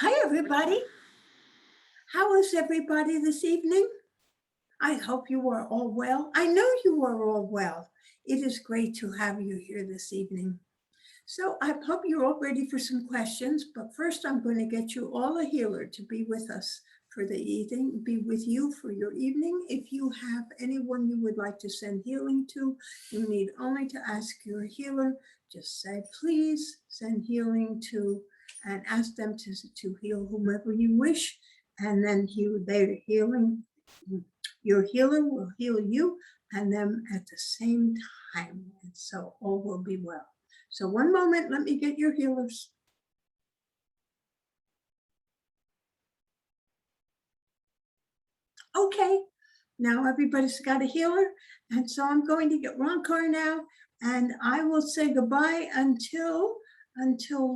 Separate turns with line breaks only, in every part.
Hi, everybody. How is everybody this evening? I hope you are all well. I know you are all well. It is great to have you here this evening. So I hope you're all ready for some questions, but first I'm going to get you all a healer to be with us for the evening, be with you for your evening. If you have anyone you would like to send healing to, you need only to ask your healer. Just say, please send healing to, and ask them to heal whomever you wish. And then their healing, your healer will heal you and them at the same time. And so all will be well. So one moment, let me get your healers. Okay, now everybody's got a healer. And so I'm going to get Ron Carr now, and I will say goodbye until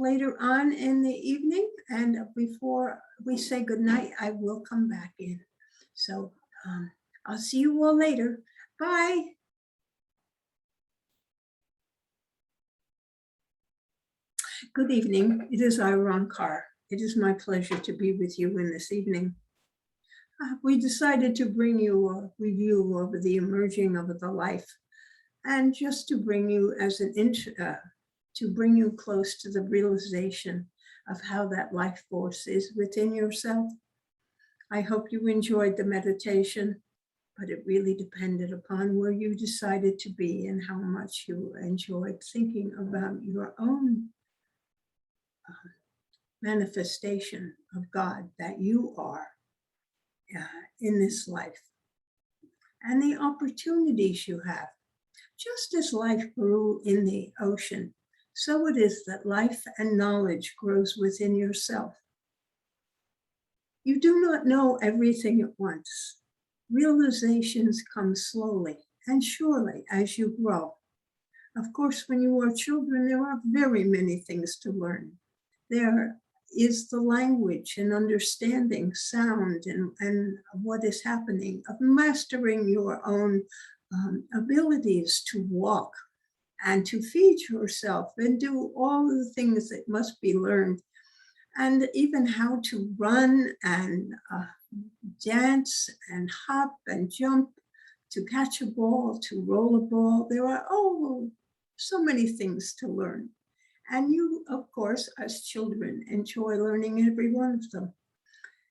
later on in the evening. And before we say goodnight, I will come back in. So I'll see you all later. Bye. Good evening. It is I, Ron Carr. It is my pleasure to be with you in this evening. We decided to bring you a review of the emerging of the life, and just to bring you to bring you close to the realization of how that life force is within yourself. I hope you enjoyed the meditation, but it really depended upon where you decided to be and how much you enjoyed thinking about your own manifestation of God that you are in this life, and the opportunities you have. Just as life grew in the ocean, so it is that life and knowledge grows within yourself. You do not know everything at once. Realizations come slowly and surely as you grow. Of course, when you are children, there are very many things to learn. There is the language and understanding sound and what is happening, of mastering your own abilities to walk and to feed yourself and do all of the things that must be learned, and even how to run and dance and hop and jump, to catch a ball, to roll a ball. There are so many things to learn. And you, of course, as children, enjoy learning every one of them.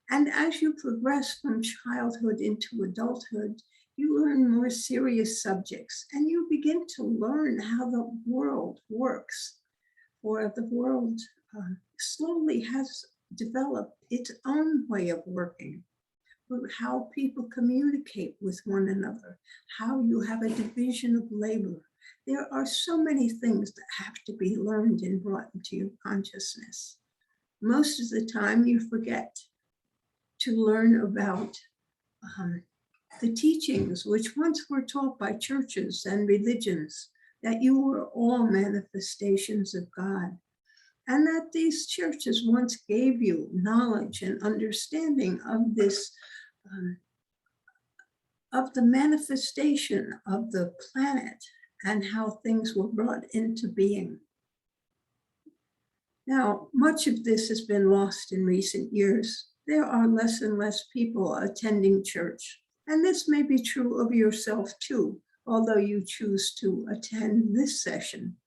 And as you progress from childhood into adulthood, you learn more serious subjects, and you begin to learn how the world works. For the world slowly has developed its own way of working, how people communicate with one another, how you have a division of labor. There are so many things that have to be learned and brought into your consciousness. Most of the time you forget to learn about the teachings which once were taught by churches and religions, that you were all manifestations of God, and that these churches once gave you knowledge and understanding of this, of the manifestation of the planet and how things were brought into being. Now, much of this has been lost in recent years. There are less and less people attending church, and this may be true of yourself too, although you choose to attend this session.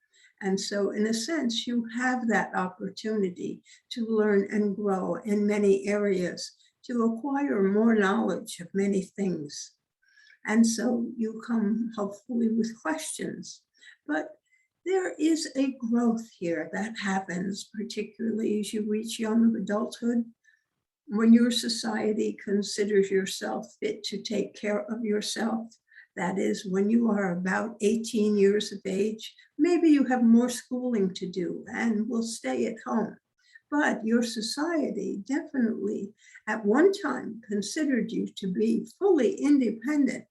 And so in a sense, you have that opportunity to learn and grow in many areas, to acquire more knowledge of many things. And so you come hopefully with questions. But there is a growth here that happens, particularly as you reach young adulthood, when your society considers yourself fit to take care of yourself. That is, when you are about 18 years of age, maybe you have more schooling to do and will stay at home. But your society definitely at one time considered you to be fully independent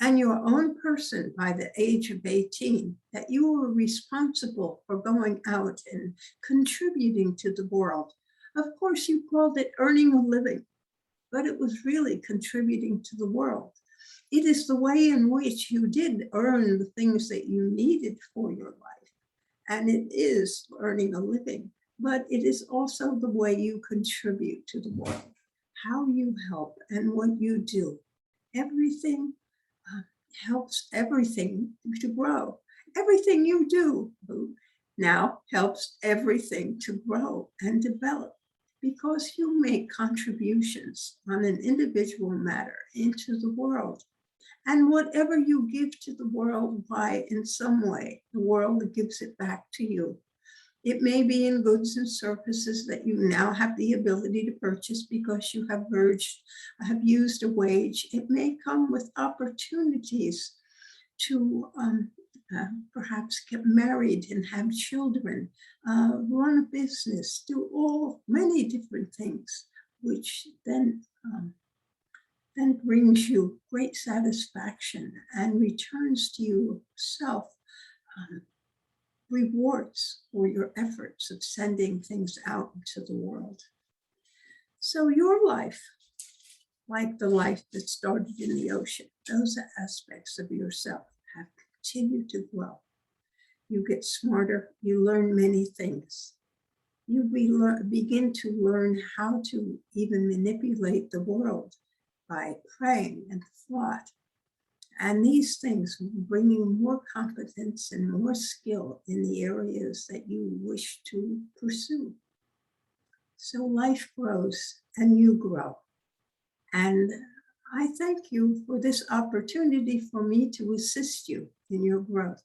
and your own person by the age of 18, that you were responsible for going out and contributing to the world. Of course, you called it earning a living, but it was really contributing to the world. It is the way in which you did earn the things that you needed for your life. And it is earning a living. but it is also the way you contribute to the world, how you help and what you do. Everything helps everything to grow. Everything you do now helps everything to grow and develop because you make contributions on an individual matter into the world. And whatever you give to the world, why, in some way, the world gives it back to you. It may be in goods and services that you now have the ability to purchase because you have used a wage. It may come with opportunities to perhaps get married and have children, run a business, do many different things, which then brings you great satisfaction and returns to you self rewards for your efforts of sending things out into the world. So your life, like the life that started in the ocean, those aspects of yourself have continued to grow. You get smarter, you learn many things. You begin to learn how to even manipulate the world by praying and thought. And these things will bring you more competence and more skill in the areas that you wish to pursue. So life grows and you grow. And I thank you for this opportunity for me to assist you in your growth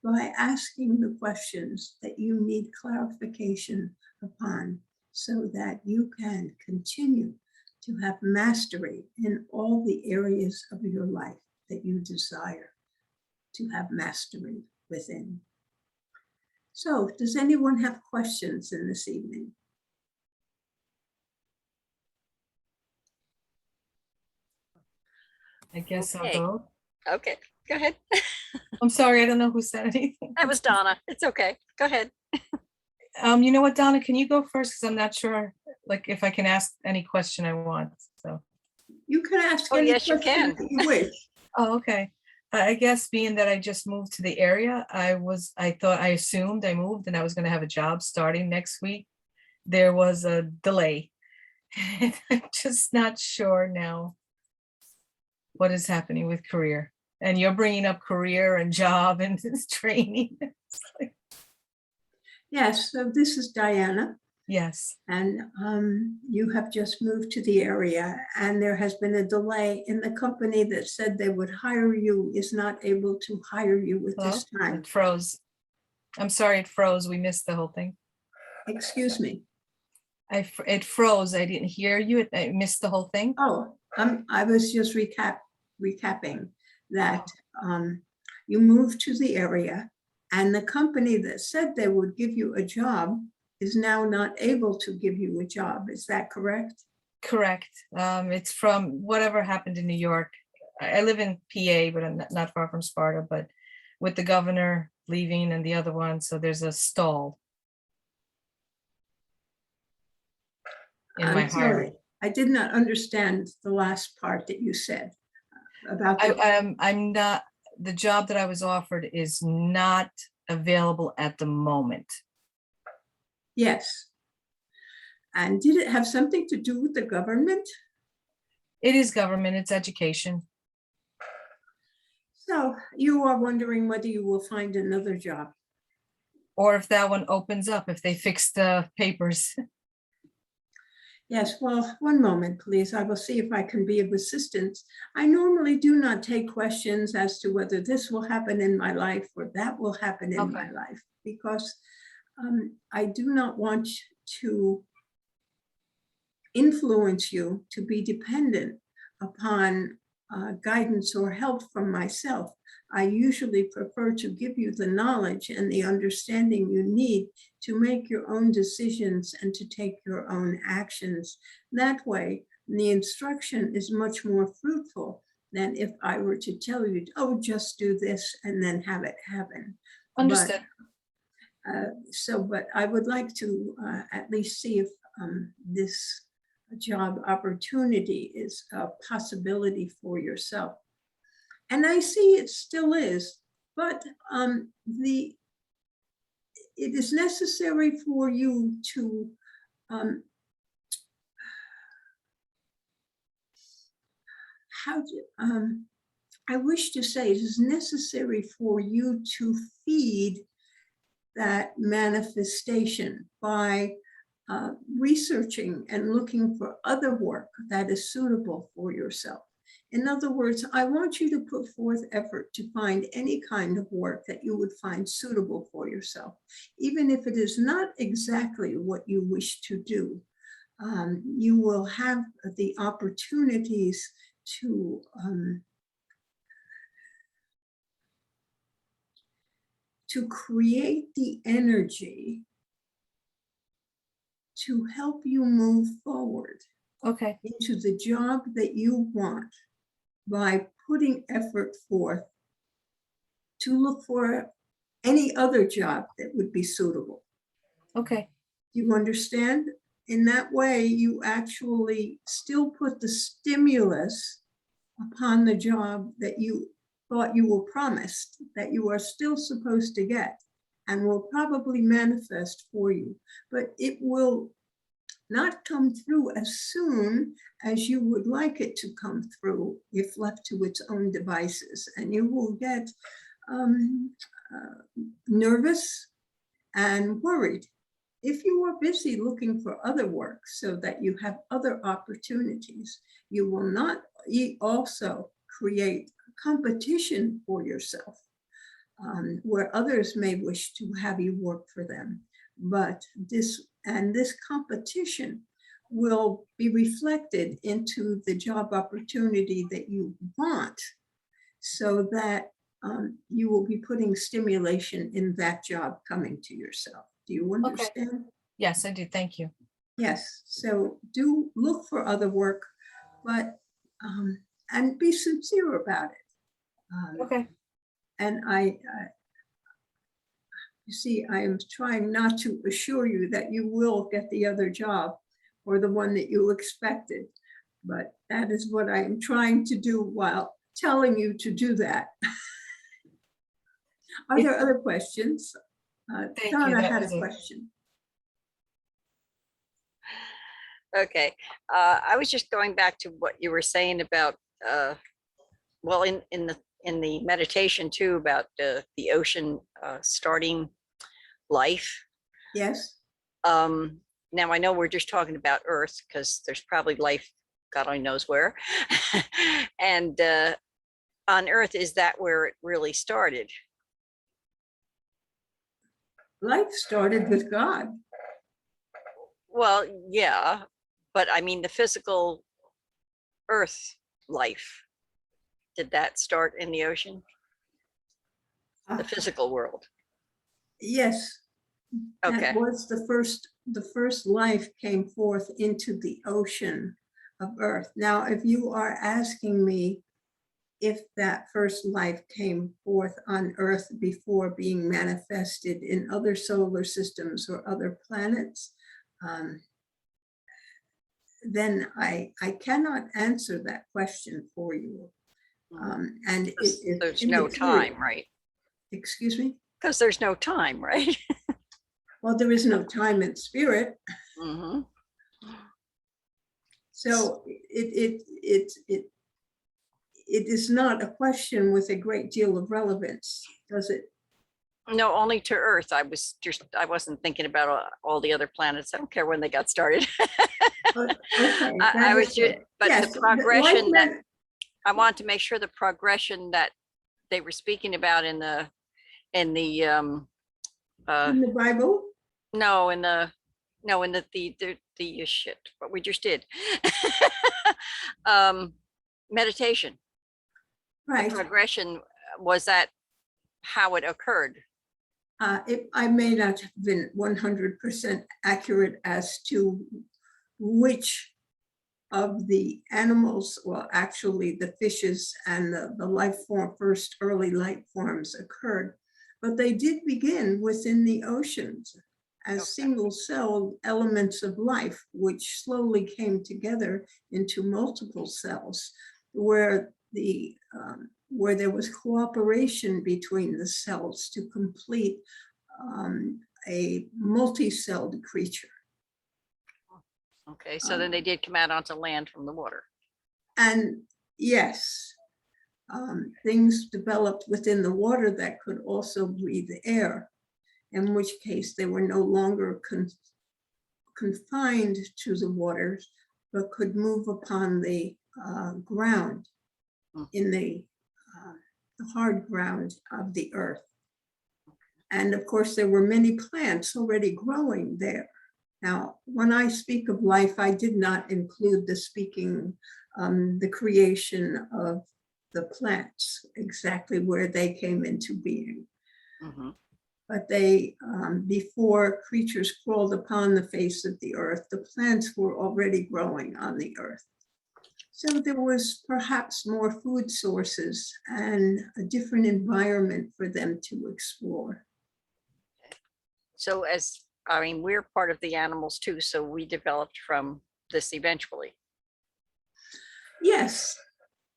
by asking the questions that you need clarification upon so that you can continue to have mastery in all the areas of your life that you desire to have mastery within. So, does anyone have questions in this evening?
I guess
Okay.
I'll go.
Okay, go ahead.
I'm sorry, I don't know who said anything.
That was Donna. It's okay. Go ahead.
You know what, Donna, can you go first? Because I'm not sure, like, if I can ask any question I want, so.
You can ask
Oh,
any
yes, you
question
can.
that you wish.
Oh, okay. I guess being that I just moved to the area, I assumed I moved and I was gonna have a job starting next week. There was a delay. I'm just not sure now what is happening with career. And you're bringing up career and job and training.
Yes, so this is Diana.
Yes.
And you have just moved to the area and there has been a delay in the company that said they would hire you is not able to hire you at this time.
It froze. I'm sorry, it froze. We missed the whole thing.
Excuse me.
It froze. I didn't hear you. I missed the whole thing.
Oh, I was just recapping that you moved to the area and the company that said they would give you a job is now not able to give you a job. Is that correct?
Correct. It's from whatever happened in New York. I live in PA, but I'm not far from Sparta, but with the governor leaving and the other one, so there's a stall in my
I'm sorry.
hiring.
I did not understand the last part that you said about
I'm not, the job that I was offered is not available at the moment.
Yes. And did it have something to do with the government?
It is government, it's education.
So you are wondering whether you will find another job.
Or if that one opens up, if they fix the papers.
Yes, well, one moment, please. I will see if I can be of assistance. I normally do not take questions as to whether this will happen in my life or that will happen in my life, because I do not want to influence you to be dependent upon guidance or help from myself. I usually prefer to give you the knowledge and the understanding you need to make your own decisions and to take your own actions. That way, the instruction is much more fruitful than if I were to tell you, oh, just do this and then have it happen.
Understood.
But I would like to at least see if this job opportunity is a possibility for yourself. And I see it still is, but it is necessary for you to I wish to say it is necessary for you to feed that manifestation by researching and looking for other work that is suitable for yourself. In other words, I want you to put forth effort to find any kind of work that you would find suitable for yourself, even if it is not exactly what you wish to do. You will have the opportunities to create the energy to help you move forward
Okay.
into the job that you want by putting effort forth to look for any other job that would be suitable.
Okay.
You understand? In that way, you actually still put the stimulus upon the job that you thought you were promised, that you are still supposed to get, and will probably manifest for you. But it will not come through as soon as you would like it to come through if left to its own devices. And you will get nervous and worried. If you are busy looking for other work so that you have other opportunities, you will not also create competition for yourself, where others may wish to have you work for them. But this competition will be reflected into the job opportunity that you want, so that you will be putting stimulation in that job coming to yourself. Do you understand?
Okay. Yes, I do. Thank you.
Yes. So do look for other work, but and be sincere about it.
Okay.
And you see, I am trying not to assure you that you will get the other job or the one that you expected, but that is what I am trying to do while telling you to do that. Are there other questions?
Thank you.
Donna
That
had
was
a
it.
question.
Okay. I was just going back to what you were saying about, well, in the meditation too, about the ocean starting life.
Yes.
Now I know we're just talking about Earth because there's probably life, God only knows where. And on Earth, is that where it really started?
Life started with God.
Well, yeah, but I mean the physical Earth life, did that start in the ocean? The physical world?
Yes.
Okay.
That was the first life came forth into the ocean of Earth. Now, if you are asking me if that first life came forth on Earth before being manifested in other solar systems or other planets, then I cannot answer that question for you. And
there's no time, right?
Excuse me?
Because there's no time, right?
Well, there is no time in spirit.
Mm-hmm.
So it is not a question with a great deal of relevance, does it?
No, only to Earth. I wasn't thinking about all the other planets. I don't care when they got started.
Okay.
I was just, but
yes,
the progression
that
I want to make sure the progression that they were speaking about in the
in the Bible.
No, in the shit, what we just did. Meditation.
Right.
The progression, was that how it occurred?
I may not have been 100% accurate as to which of the animals, well, actually the fishes and the life form, first early life forms occurred, but they did begin within the oceans as single-celled elements of life, which slowly came together into multiple cells, where there was cooperation between the cells to complete a multi-celled creature.
Okay, so then they did come out onto land from the water.
And yes, things developed within the water that could also breathe air, in which case they were no longer confined to the waters, but could move upon the ground, in the hard ground of the earth. And of course, there were many plants already growing there. Now, when I speak of life, I did not include the creation of the plants, exactly where they came into being.
Mm-hmm.
But they, before creatures crawled upon the face of the earth, the plants were already growing on the earth. So there was perhaps more food sources and a different environment for them to explore.
So I mean, we're part of the animals too, so we developed from this eventually.
Yes,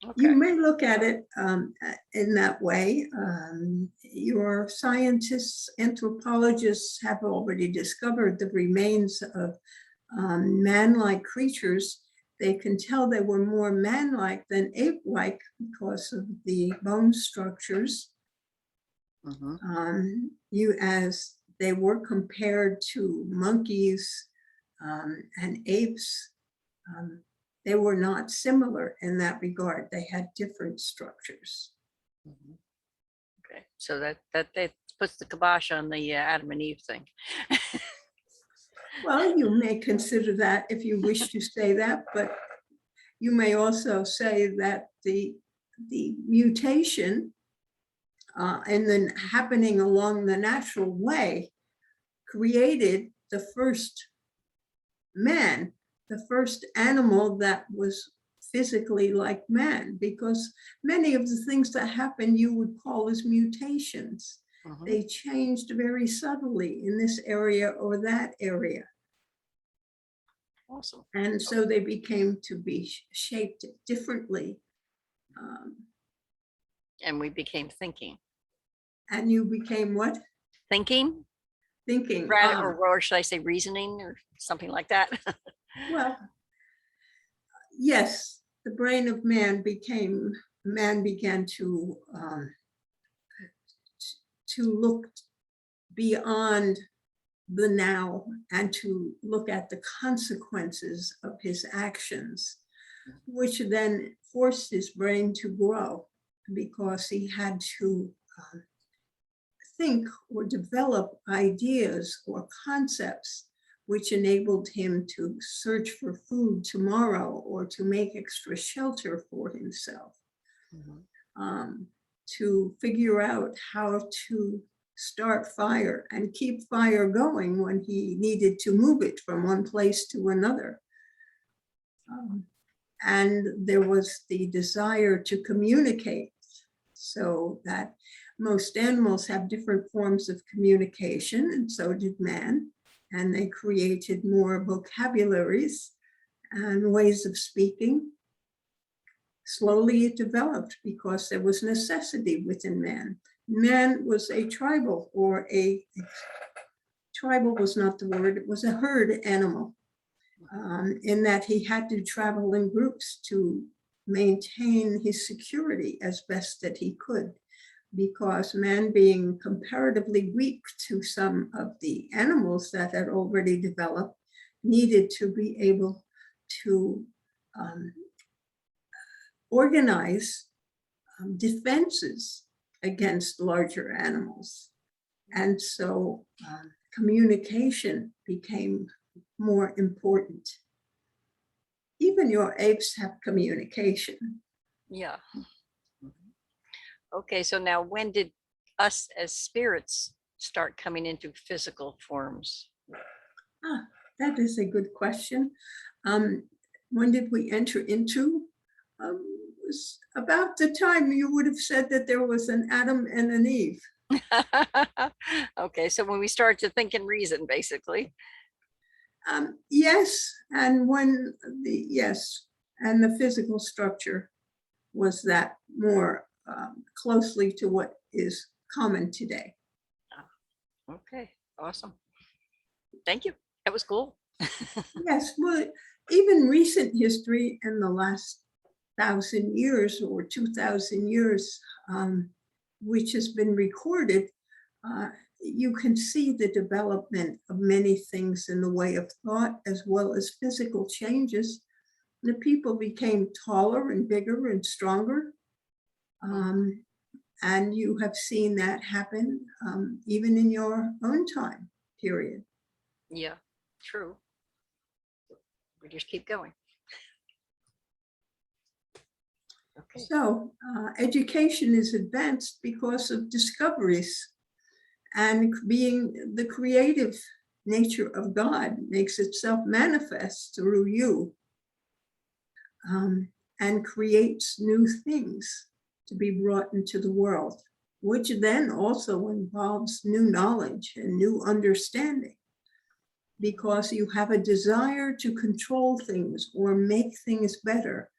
Okay.
you may look at it in that way. Your scientists, anthropologists have already discovered the remains of man-like creatures. They can tell they were more man-like than ape-like because of the bone structures.
Mm-hmm.
As they were compared to monkeys and apes, they were not similar in that regard. They had different structures.
Mm-hmm. Okay, so that puts the kibosh on the Adam and Eve thing.
Well, you may consider that if you wish to say that, but you may also say that the mutation and then happening along the natural way created the first man, the first animal that was physically like man, because many of the things that happen you would call as mutations.
Mm-hmm.
They changed very subtly in this area or that area.
Awesome.
And so they became to be shaped differently.
And we became thinking.
And you became what?
Thinking?
Thinking.
Or should I say reasoning or something like that?
Well, yes, the brain of man began to look beyond the now and to look at the consequences of his actions, which then forced his brain to grow because he had to think or develop ideas or concepts which enabled him to search for food tomorrow or to make extra shelter for himself, to figure out how to start fire and keep fire going when he needed to move it from one place to another. And there was the desire to communicate, so that most animals have different forms of communication, and so did man. And they created more vocabularies and ways of speaking. Slowly it developed because there was necessity within man. Man was a tribal, or tribal was not the word, it was a herd animal, in that he had to travel in groups to maintain his security as best that he could, because man, being comparatively weak to some of the animals that had already developed, needed to be able to organize defenses against larger animals. And so communication became more important. Even your apes have communication.
Yeah. Okay, so now when did us as spirits start coming into physical forms?
That is a good question. When did we enter into? It was about the time you would have said that there was an Adam and an Eve.
Okay, so when we start to think and reason, basically.
Yes, and and the physical structure was that more closely to what is common today.
Okay, awesome. Thank you. That was cool.
Yes, well, even recent history in the last 1,000 years or 2,000 years, which has been recorded, you can see the development of many things in the way of thought as well as physical changes. The people became taller and bigger and stronger. And you have seen that happen even in your own time period.
Yeah, true. We just keep going. Okay.
So education is advanced because of discoveries, and being the creative nature of God makes itself manifest through you, and creates new things to be brought into the world, which then also involves new knowledge and new understanding, because you have a desire to control things or make things better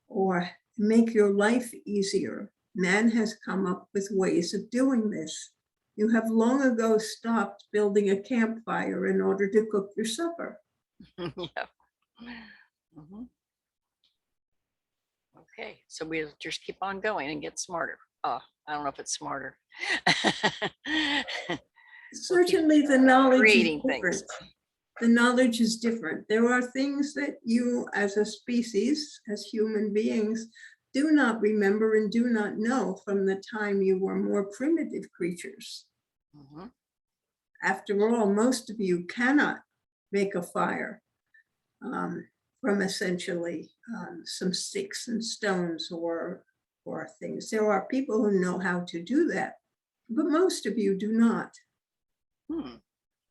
or make your life easier. Man has come up with ways of doing this. You have long ago stopped building a campfire in order to cook your supper.
Yeah. Mhm. Okay, so we'll just keep on going and get smarter. Oh, I don't know if it's smarter.
Certainly the knowledge is
Creating
different.
things.
The knowledge is different. There are things that you as a species, as human beings, do not remember and do not know from the time you were more primitive creatures.
Mhm.
After all, most of you cannot make a fire from essentially some sticks and stones or things. There are people who know how to do that, but most of you do not.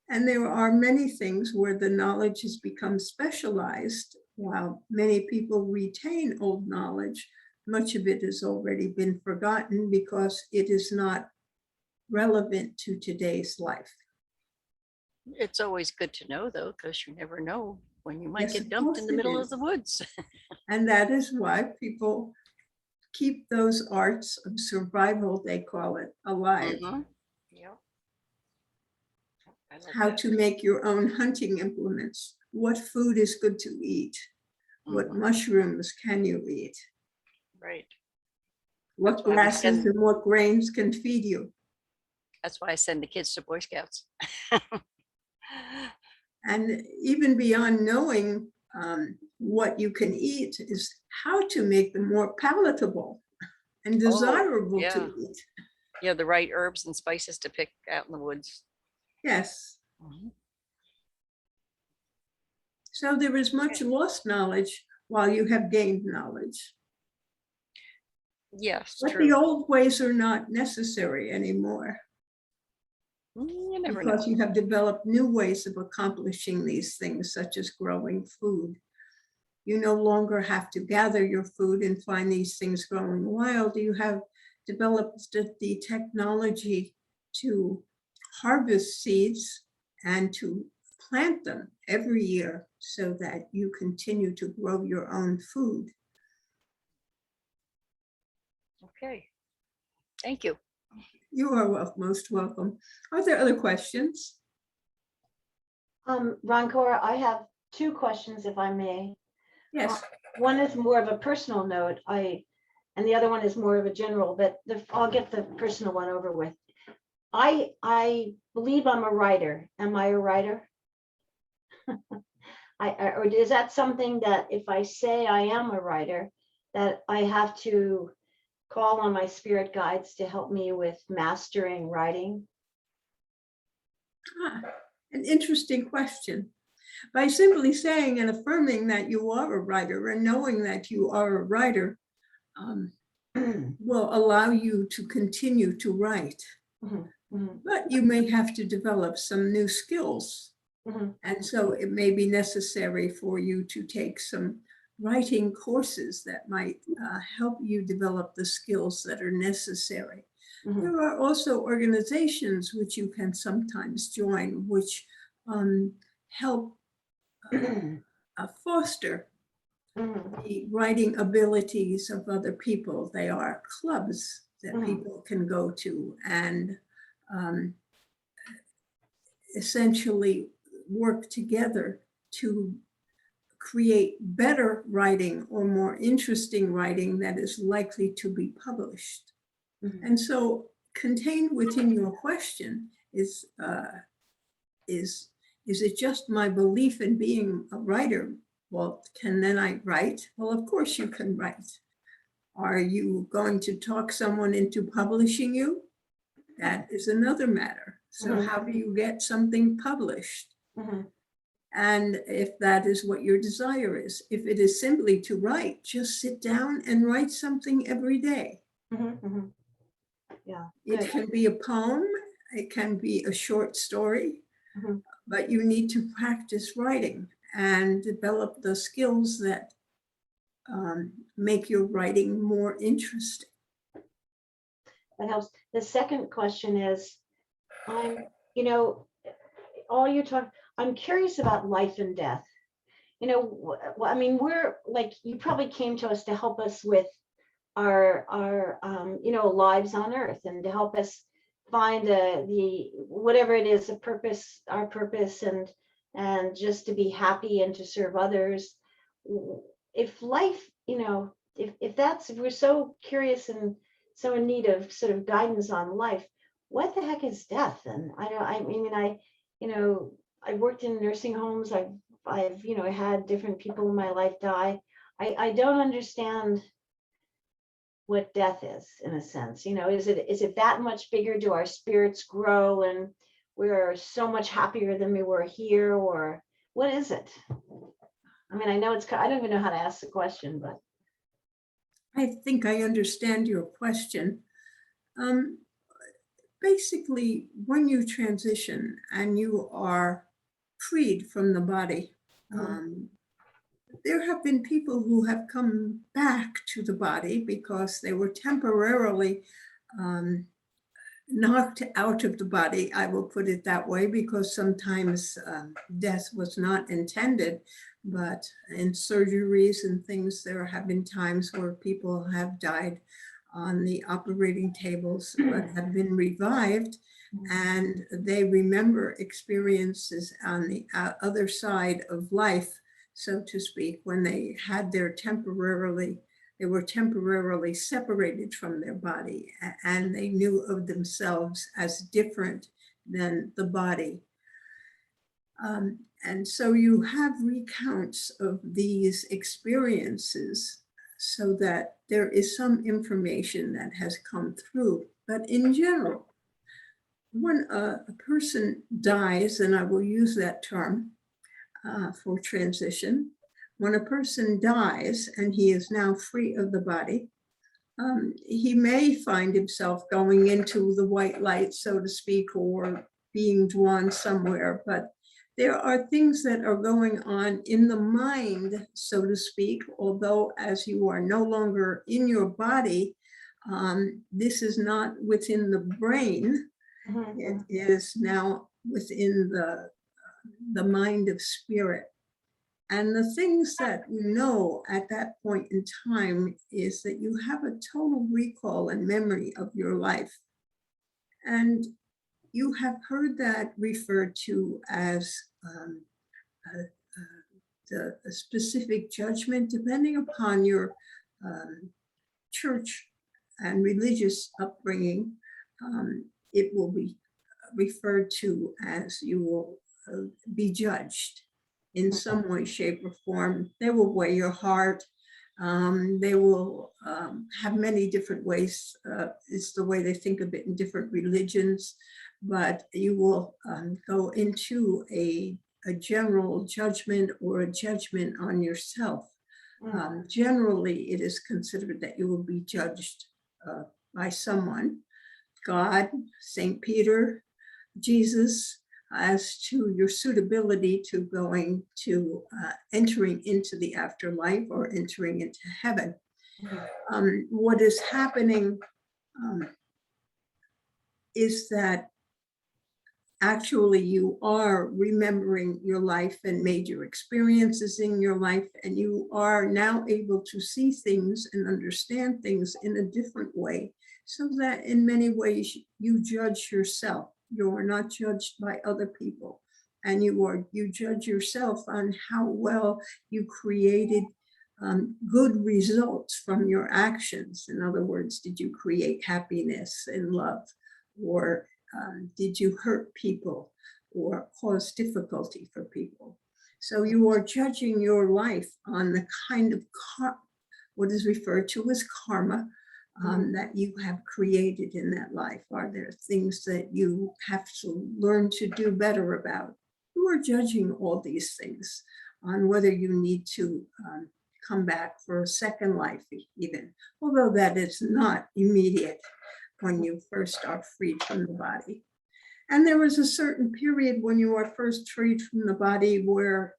And there are many things where the knowledge has become specialized. While many people retain old knowledge, much of it has already been forgotten because it is not relevant to today's life.
It's always good to know, though, because you never know when you might
Yes,
get
of
dumped
course
in the
it
middle of
is.
the woods.
And that is why people keep those arts of survival, they call it, alive.
Mhm. Yeah. I like
How
that.
to make your own hunting implements. What food is good to eat? What
Mhm.
mushrooms can you eat?
Right.
What
why we
grasses
send-
and what grains can feed you?
That's why I send the kids to Boy Scouts.
And even beyond knowing what you can eat is how to make them more palatable and desirable
yeah.
to eat.
Yeah, the right herbs and spices to pick out in the woods.
Yes.
Mhm.
So there is much lost knowledge while you have gained knowledge.
Yes,
But
true.
the old ways are not necessary anymore
You never know.
because you have developed new ways of accomplishing these things, such as growing food. You no longer have to gather your food and find these things growing wild. You have developed the technology to harvest seeds and to plant them every year so that you continue to grow your own food.
Okay. Thank you.
You are most welcome. Are there other questions?
Ron Cora, I have two questions, if I may.
Yes.
One is more of a personal note, and the other one is more of a general, but I'll get the personal one over with. I believe I'm a writer. Am I a writer? Or is that something that if I say I am a writer, that I have to call on my spirit guides to help me with mastering writing?
An interesting question. By simply saying and affirming that you are a writer and knowing that you are a writer will allow you to continue to write. But you may have to develop some new skills. And so it may be necessary for you to take some writing courses that might help you develop the skills that are necessary. There are also organizations which you can sometimes join, which help foster the writing abilities of other people. They are clubs that people can go to and essentially work together to create better writing or more interesting writing that is likely to be published.
Mhm.
And so contained within your question is it just my belief in being a writer? Well, can then I write? Well, of course you can write. Are you going to talk someone into publishing you? That is another matter. So
Mhm.
how do you get something published?
Mhm.
And if that is what your desire is, if it is simply to write, just sit down and write something every day.
Mhm. Mhm. Yeah.
It
Good.
can be a poem, it can be a short story,
Mhm.
but you need to practice writing and develop the skills that make your writing more interesting.
That helps. The second question is, you know, all you talk, I'm curious about life and death. You know, I mean, we're like, you probably came to us to help us with our you know, lives on earth, and to help us find the whatever it is, a purpose, our purpose, and just to be happy and to serve others. If life, you know, if we're so curious and so in need of sort of guidance on life, what the heck is death? And I mean, you know, I worked in nursing homes. I've you know, had different people in my life die. I don't understand what death is, in a sense. You know, is it that much bigger? Do our spirits grow and we're so much happier than we were here, or what is it? I mean, I know I don't even know how to ask the question, but
I think I understand your question. Basically, when you transition and you are freed from the body, there have been people who have come back to the body because they were temporarily knocked out of the body. I will put it that way, because sometimes death was not intended, but in surgeries and things, there have been times where people have died on the operating tables but have been revived, and they remember experiences on the other side of life, so to speak, when they were temporarily separated from their body, and they knew of themselves as different than the body. And so you have recounts of these experiences so that there is some information that has come through. But in general, when a person dies, and I will use that term for transition, when a person dies and he is now free of the body, he may find himself going into the white light, so to speak, or being drawn somewhere. But there are things that are going on in the mind, so to speak, although as you are no longer in your body, this is not within the brain. It is now within the mind of spirit. And the things that you know at that point in time is that you have a total recall and memory of your life. And you have heard that referred to as a specific judgment, depending upon your church and religious upbringing. It will be referred to as you will be judged in some way, shape, or form. They will weigh your heart. They will have many different ways. It's the way they think of it in different religions, but you will go into a general judgment or a judgment on yourself. Generally, it is considered that you will be judged by someone, God, St. Peter, Jesus, as to your suitability to going to entering into the afterlife or entering into heaven. What is happening is that actually you are remembering your life and major experiences in your life, and you are now able to see things and understand things in a different way, so that in many ways you judge yourself. You are not judged by other people. and you judge yourself on how well you created good results from your actions. In other words, did you create happiness and love, or did you hurt people or cause difficulty for people? So you are judging your life on the kind of what is referred to as karma that you have created in that life. Are there things that you have to learn to do better about? You are judging all these things on whether you need to come back for a second life even, although that is not immediate when you first are freed from the body. And there was a certain period when you are first freed from the body where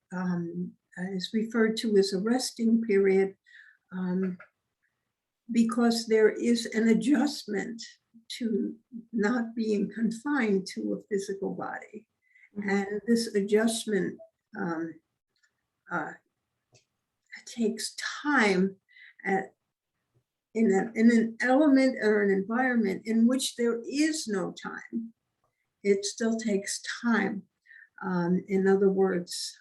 is referred to as a resting period, because there is an adjustment to not being confined to a physical body. And this adjustment takes time in an element or an environment in which there is no time. It still takes time. In other words,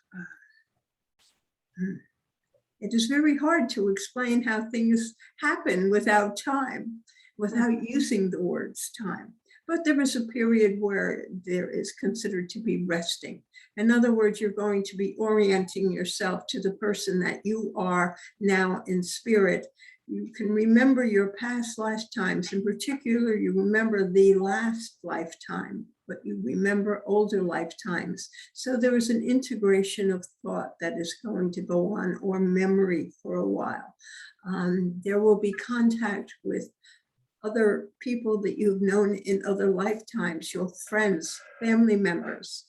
it is very hard to explain how things happen without time, without using the words time. But there is a period where there is considered to be resting. In other words, you're going to be orienting yourself to the person that you are now in spirit. You can remember your past lifetimes. In particular, you remember the last lifetime, but you remember older lifetimes. So there is an integration of thought that is going to go on, or memory for a while. There will be contact with other people that you've known in other lifetimes, your friends, family members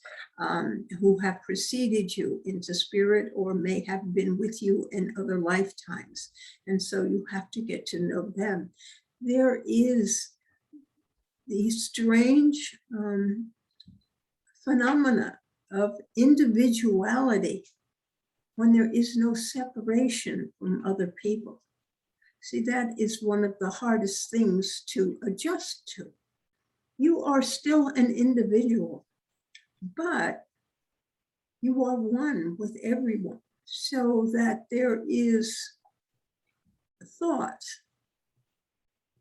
who have preceded you into spirit or may have been with you in other lifetimes. And so you have to get to know them. There is the strange phenomena of individuality when there is no separation from other people. See, that is one of the hardest things to adjust to. You are still an individual, but you are one with everyone, so that there is thought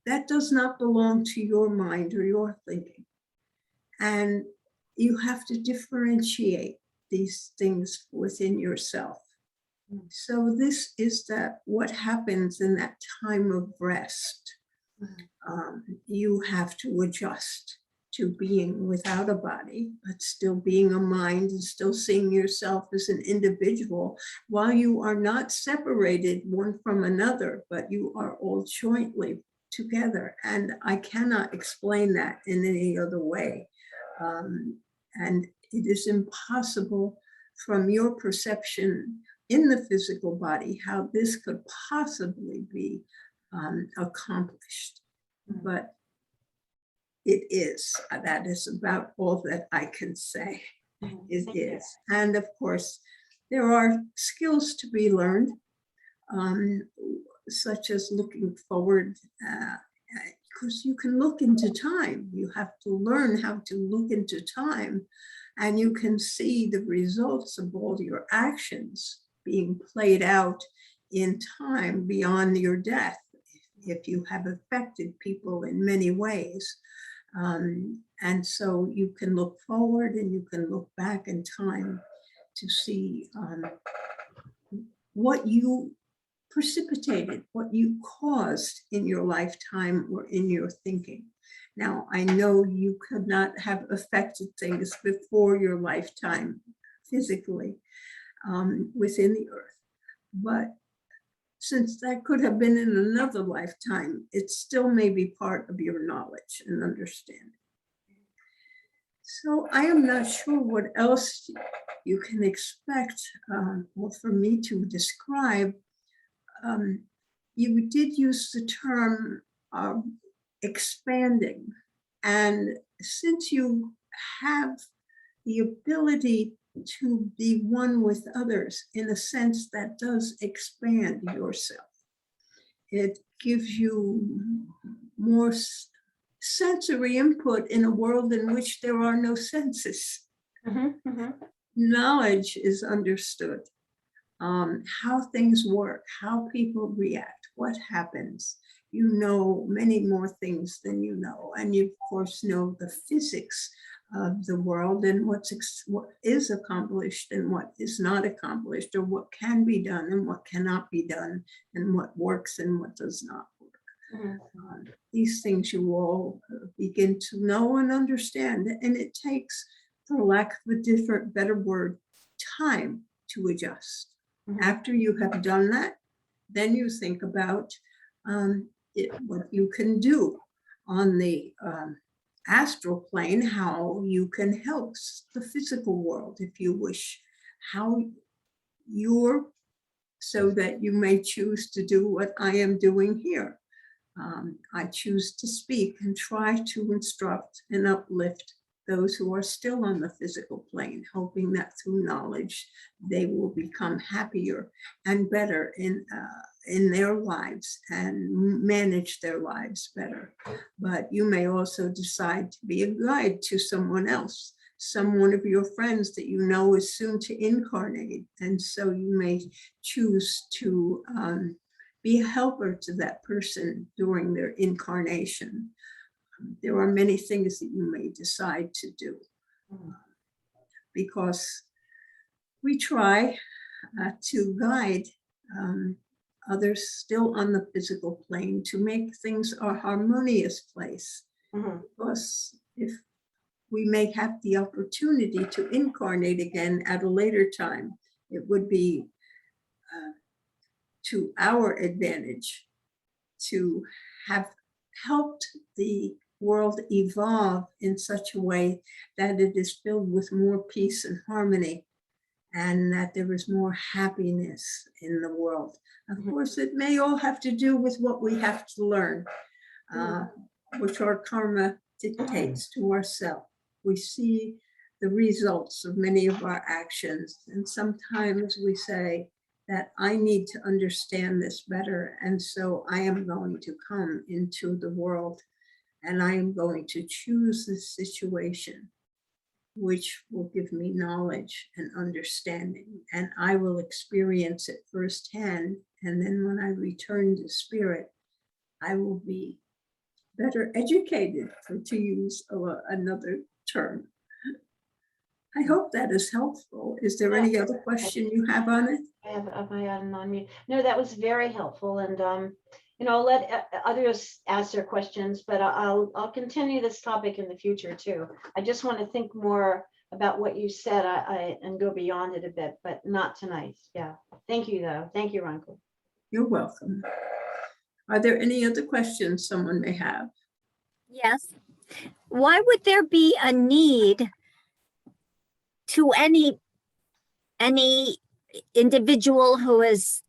that does not belong to your mind or your thinking. And you have to differentiate these things within yourself. So this is what happens in that time of rest. You have to adjust to being without a body, but still being a mind and still seeing yourself as an individual, while you are not separated one from another, but you are all jointly together. And I cannot explain that in any other way. And it is impossible from your perception in the physical body how this could possibly be accomplished. But it is. That is about all that I can say. It is. And of course, there are skills to be learned, such as looking forward, because you can look into time. You have to learn how to look into time, and you can see the results of all your actions being played out in time beyond your death, if you have affected people in many ways. And so you can look forward and you can look back in time to see what you precipitated, what you caused in your lifetime or in your thinking. Now, I know you could not have affected things before your lifetime physically within the earth, but since that could have been in another lifetime, it still may be part of your knowledge and understanding. So I am not sure what else you can expect or for me to describe. You did use the term expanding, and since you have the ability to be one with others in a sense that does expand yourself, it gives you more sensory input in a world in which there are no senses. knowledge is understood, how things work, how people react, what happens, you know many more things than you know. And you, of course, know the physics of the world and what is accomplished and what is not accomplished, or what can be done and what cannot be done, and what works and what does not work. These things you all begin to know and understand, and it takes, for lack of a better word, time to adjust. After you have done that, then you think about what you can do on the astral plane, how you can help the physical world if you wish, how so that you may choose to do what I am doing here. I choose to speak and try to instruct and uplift those who are still on the physical plane, hoping that through knowledge they will become happier and better in their lives and manage their lives better. But you may also decide to be a guide to someone else, someone of your friends that you know is soon to incarnate. And so you may choose to be a helper to that person during their incarnation. There are many things that you may decide to do, because we try to guide others still on the physical plane to make things a harmonious place. Because if we may have the opportunity to incarnate again at a later time, it would be to our advantage to have helped the world evolve in such a way that it is filled with more peace and harmony, and that there is more happiness in the world. Of course, it may all have to do with what we have to learn, which our karma dictates to ourselves. We see the results of many of our actions, and sometimes we say that I need to understand this better, and so I am going to come into the world and I am going to choose this situation which will give me knowledge and understanding, and I will experience it firsthand. And then when I return to spirit, I will be better educated, to use another term. I hope that is helpful. Is there any other question you have on it?
I have my on mute. No, that was very helpful, and I'll let others ask their questions, but I'll continue this topic in the future too. I just want to think more about what you said and go beyond it a bit, but not tonight. Yeah. Thank you, though. Thank you, Ronko.
You're welcome. Are there any other questions someone may have?
Yes. Why would there be a need to any individual who is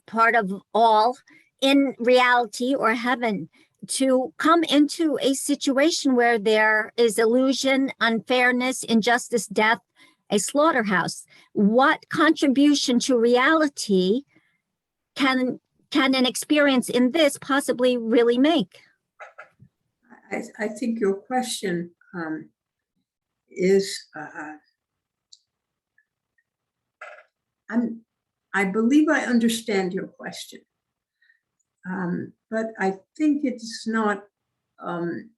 part of all in reality or heaven to come into a situation where there is illusion, unfairness, injustice, death, a slaughterhouse? What contribution to reality can an experience in this possibly really make?
I think your question is, I believe I understand your question, but I think it's not an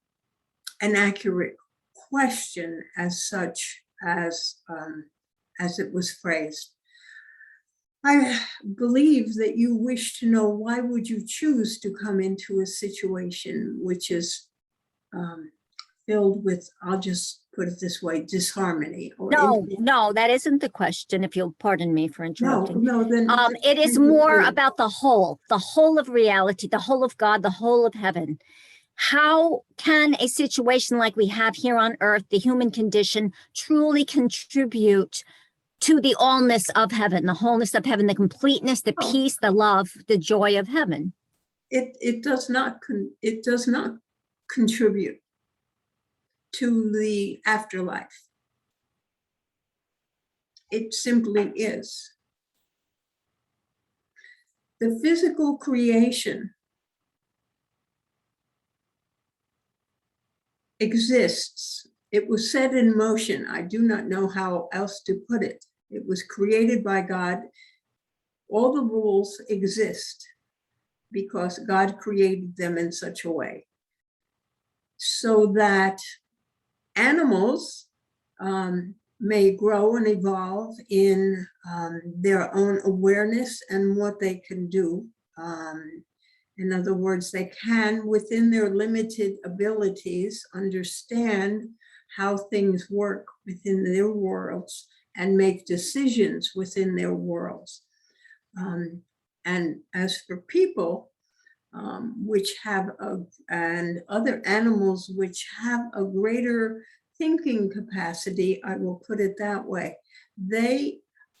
accurate question as such as it was phrased. I believe that you wish to know, why would you choose to come into a situation which is filled with, I'll just put it this way, disharmony? Or
No, that isn't the question, if you'll pardon me for interrupting.
Then
it is more about the whole of reality, the whole of God, the whole of heaven. How can a situation like we have here on earth, the human condition, truly contribute to the allness of heaven, the wholeness of heaven, the completeness, the peace, the love, the joy of heaven?
It does not contribute to the afterlife. It simply is. The physical creation exists It was set in motion. I do not know how else to put it. It was created by God. All the rules exist because God created them in such a way so that animals may grow and evolve in their own awareness and what they can do. In other words, they can, within their limited abilities, understand how things work within their worlds and make decisions within their worlds. And as for people, which have and other animals which have a greater thinking capacity, I will put it that way, they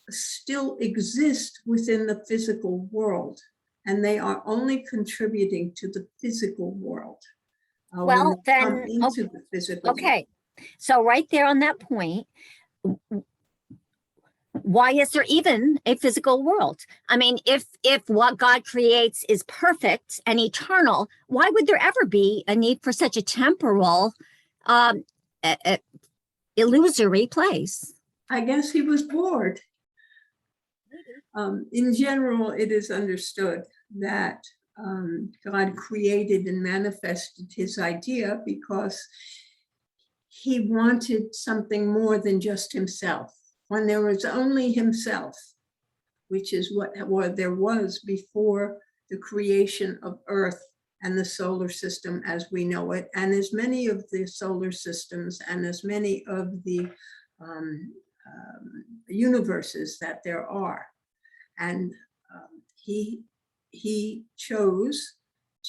still exist within the physical world, and they are only contributing to the physical world. When
Well,
they come
then,
into the physical world.
okay. So right there on that point, why is there even a physical world? I mean, if what God creates is perfect and eternal, why would there ever be a need for such a temporal, illusory place?
I guess he was bored. In general, it is understood that God created and manifested his idea because he wanted something more than just himself. When there was only himself, which is what there was before the creation of Earth and the solar system as we know it, and as many of the solar systems and as many of the universes that there are. And he chose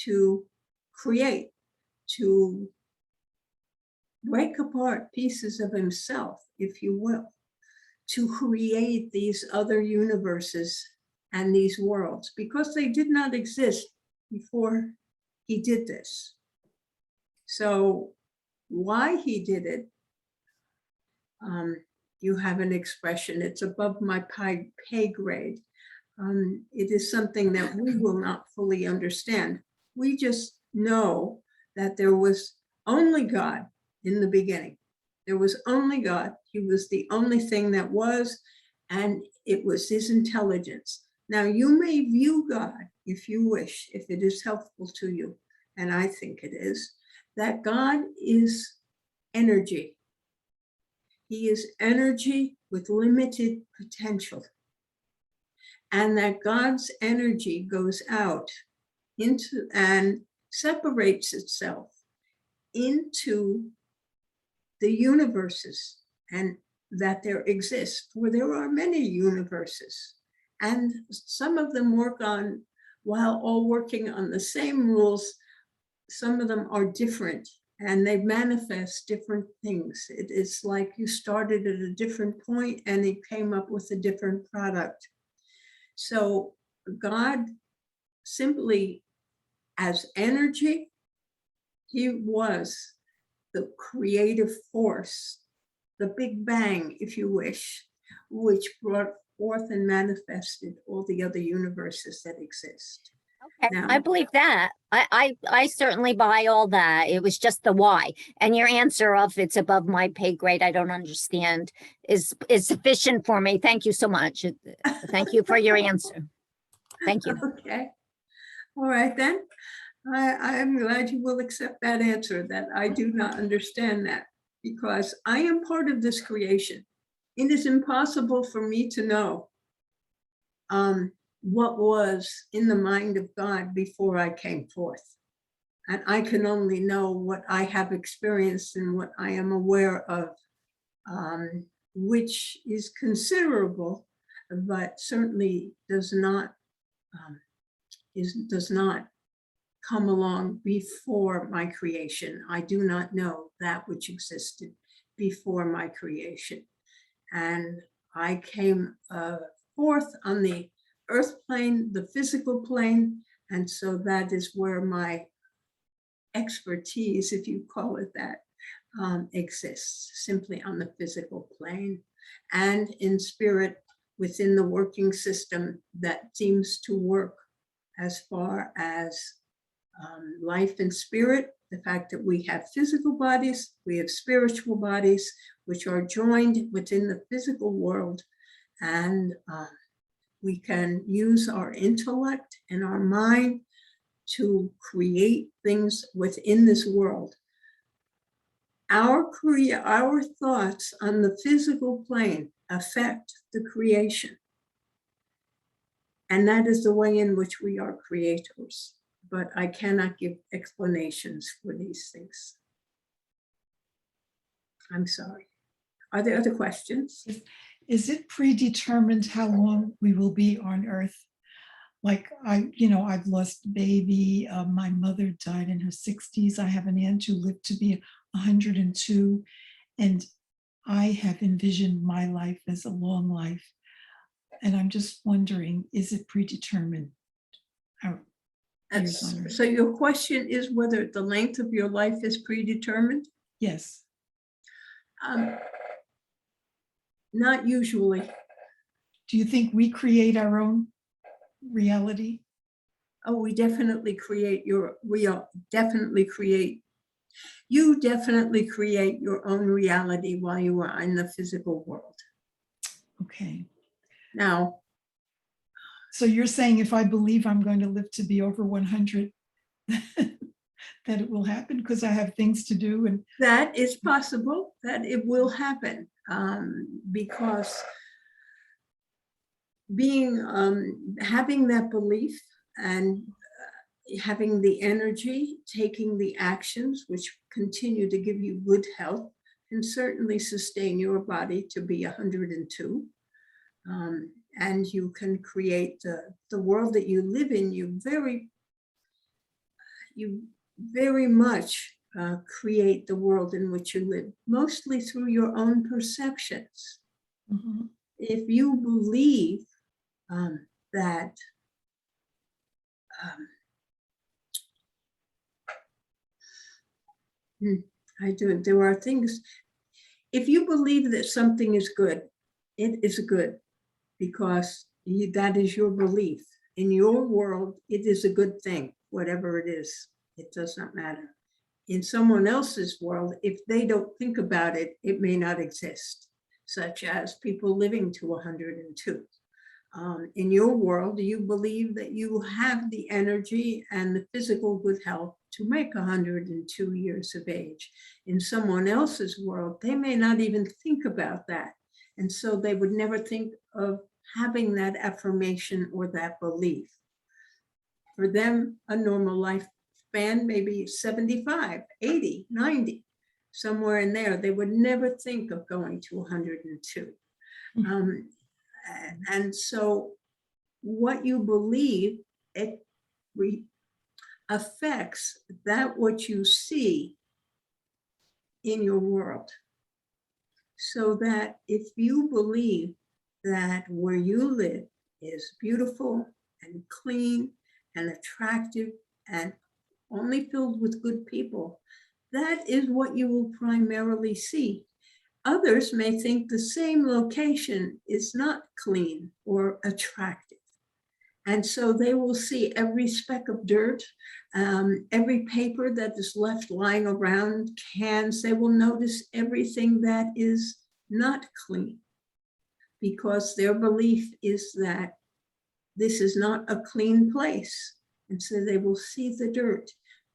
to create, to break apart pieces of himself, if you will, to create these other universes and these worlds, because they did not exist before he did this. So why he did it, you have an expression, it's above my pay grade. It is something that we will not fully understand. We just know that there was only God in the beginning. There was only God. He was the only thing that was, and it was his intelligence. Now, you may view God, if you wish, if it is helpful to you, and I think it is, that God is energy. He is energy with limited potential. And that God's energy goes out into and separates itself into the universes, and that there exist, for there are many universes, and some of them work on, while all working on the same rules, some of them are different and they manifest different things. It is like you started at a different point and it came up with a different product. So God simply, as energy, he was the creative force, the Big Bang, if you wish, which brought forth and manifested all the other universes that exist.
Okay,
Now,
I believe that. I certainly buy all that. It was just the why. And your answer of it's above my pay grade, I don't understand, is sufficient for me. Thank you so much. Thank you for your answer. Thank you.
okay. All right, then. I am glad you will accept that answer, that I do not understand that, because I am part of this creation. It is impossible for me to know what was in the mind of God before I came forth. And I can only know what I have experienced and what I am aware of, which is considerable, but certainly does not come along before my creation. I do not know that which existed before my creation. And I came forth on the earth plane, the physical plane, and so that is where my expertise, if you call it that, exists, simply on the physical plane and in spirit within the working system that seems to work as far as life and spirit The fact that we have physical bodies, we have spiritual bodies, which are joined within the physical world, and we can use our intellect and our mind to create things within this world. Our thoughts on the physical plane affect the creation. And that is the way in which we are creators. But I cannot give explanations for these things. I'm sorry. Are there other questions?
Is it predetermined how long we will be on Earth? Like I've lost a baby. My mother died in her 60s. I have an aunt who lived to be 102. And I have envisioned my life as a long life. And I'm just wondering, is it predetermined?
So your question is whether the length of your life is predetermined?
Yes.
Not usually.
Do you think we create our own reality?
Oh, we definitely create you definitely create your own reality while you are in the physical world.
Okay.
Now,
so you're saying if I believe I'm going to live to be over 100, that it will happen because I have things to do? And
that is possible that it will happen, because having that belief and having the energy, taking the actions which continue to give you good health, can certainly sustain your body to be 102. And you can create the world that you live in. You very much create the world in which you live, mostly through your own perceptions.
Mhm.
If you believe that there are things, if you believe that something is good, it is good because that is your belief. In your world, it is a good thing, whatever it is. It does not matter. In someone else's world, if they don't think about it, it may not exist, such as people living to 102. In your world, you believe that you have the energy and the physical good health to make 102 years of age. In someone else's world, they may not even think about that. And so they would never think of having that affirmation or that belief. For them, a normal lifespan may be 75, 80, 90, somewhere in there. They would never think of going to 102. And so what you believe, it affects that what you see in your world. So that if you believe that where you live is beautiful and clean and attractive and only filled with good people, that is what you will primarily see. Others may think the same location is not clean or attractive. And so they will see every speck of dirt, every paper that is left lying around, cans. They will notice everything that is not clean because their belief is that this is not a clean place. And so they will see the dirt.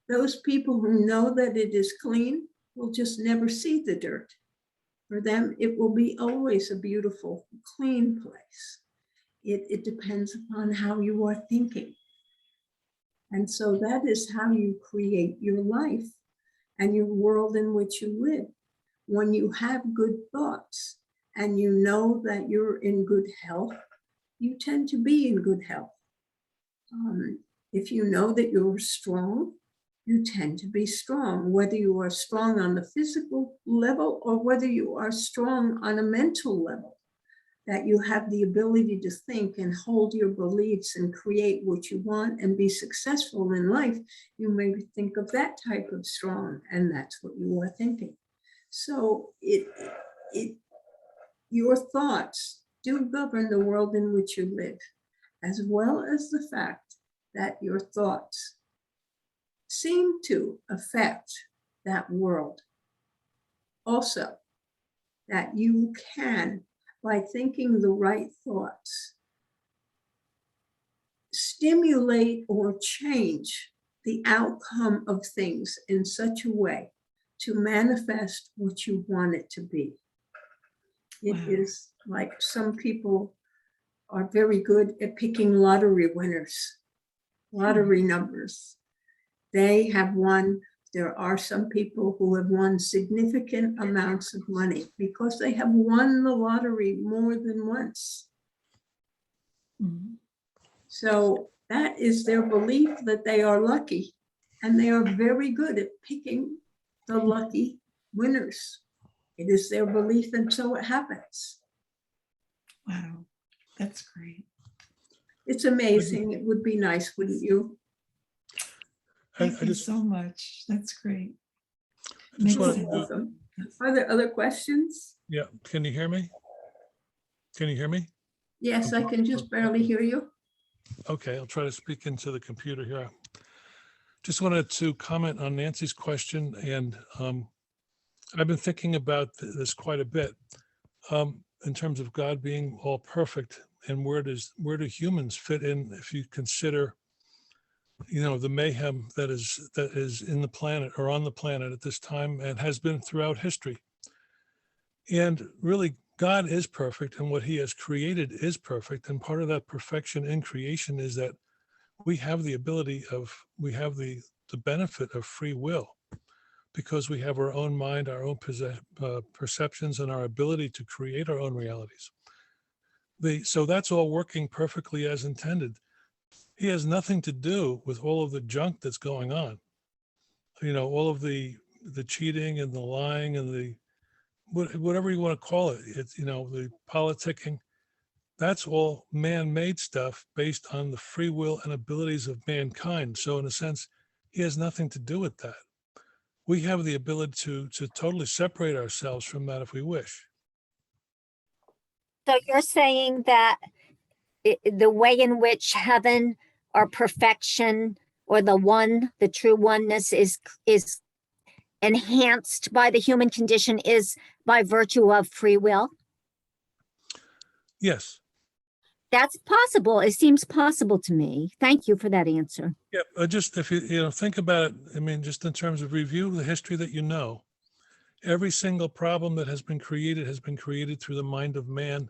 Those people who know that it is clean will just never see the dirt. For them, it will be always a beautiful, clean place. It depends upon how you are thinking. And so that is how you create your life and your world in which you live. When you have good thoughts and you know that you're in good health, you tend to be in good health. If you know that you're strong, you tend to be strong, whether you are strong on the physical level or whether you are strong on a mental level, that you have the ability to think and hold your beliefs and create what you want and be successful in life. You may think of that type of strong, and that's what you are thinking. So your thoughts do govern the world in which you live, as well as the fact that your thoughts seem to affect that world. Also, that you can, by thinking the right thoughts, stimulate or change the outcome of things in such a way to manifest what you want it to be. It
Wow.
is like some people are very good at picking lottery winners, lottery numbers. They have won. There are some people who have won significant amounts of money because they have won the lottery more than once.
Mhm.
So that is their belief that they are lucky, and they are very good at picking the lucky winners. It is their belief, and so it happens.
Wow, that's great.
It's amazing. It would be nice, wouldn't you?
Thank you so much. That's great.
I
Makes
just wanna-
sense.
Welcome. Are there other questions?
Yeah, can you hear me? Can you hear me?
Yes, I can just barely hear you.
Okay, I'll try to speak into the computer here. Just wanted to comment on Nancy's question, and I've been thinking about this quite a bit in terms of God being all perfect, and where do humans fit in if you consider, the mayhem that is in the planet or on the planet at this time and has been throughout history. And really, God is perfect, and what he has created is perfect. And part of that perfection in creation is that we have the benefit of free will, because we have our own mind, our own perceptions, and our ability to create our own realities. So that's all working perfectly as intended. He has nothing to do with all of the junk that's going on. All of the cheating and the lying and the whatever you want to call it. It's, the politicking. That's all man-made stuff based on the free will and abilities of mankind. So in a sense, he has nothing to do with that. We have the ability to totally separate ourselves from that if we wish.
So you're saying that the way in which heaven or perfection or the true oneness is enhanced by the human condition is by virtue of free will?
Yes.
That's possible. It seems possible to me. Thank you for that answer.
Yeah. Just if you think about it, I mean, just in terms of review the history that every single problem that has been created through the mind of man